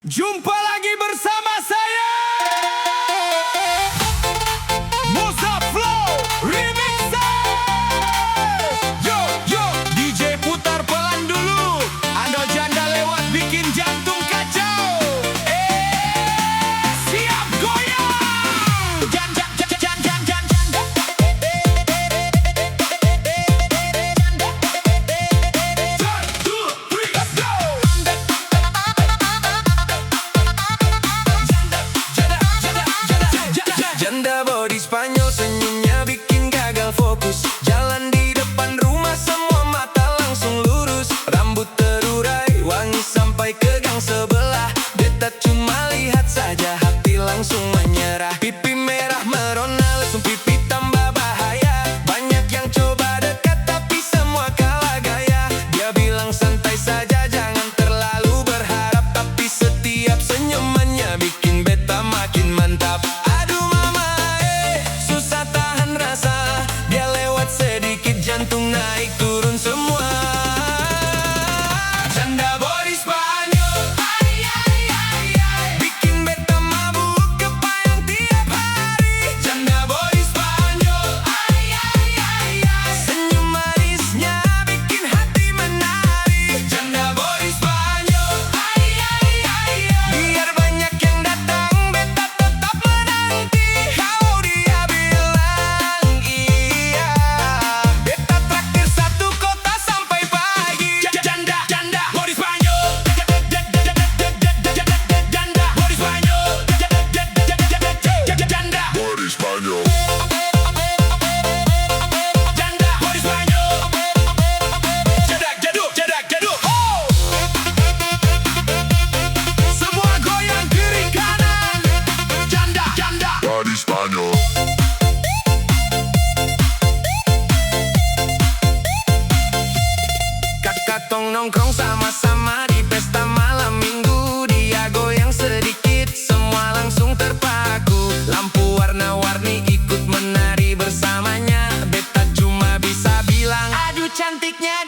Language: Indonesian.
Jumpa lagi bersama saya Musa Flow Remixer. Yo yo DJ putar pelan dulu. Ando janda lewat bikin jantung kacau. Siap goyang. Janda body Spanyol, senyumnya bikin gagal fokus. Jalan di depan rumah semua mata langsung lurus. Rambut terurai, wangi sampai ke gang sebelah. Beta cuma lihat saja, hati langsung menyerah. Pipi merah merona, langsung pipi tambah bahaya. Banyak yang coba dekat tapi semua kalah gaya. Dia bilang santai saja, jangan terlalu berharap. Tapi setiap senyumannya bikin beta makin mantap. Jantung naik turun semua. Janda body Spanyol, bikin beta mabuk kepayang tiap hari. Janda body Spanyol, senyum manisnya bikin hati menari. Janda body Spanyol, biar banyak yang datang beta tetap menanti. Kalau dia bilang iya, Katong nongkrong sama-sama di pesta malam minggu. Dia goyang sedikit, semua langsung terpaku. Lampu warna-warni ikut menari bersamanya. Beta cuma bisa bilang, aduh cantiknya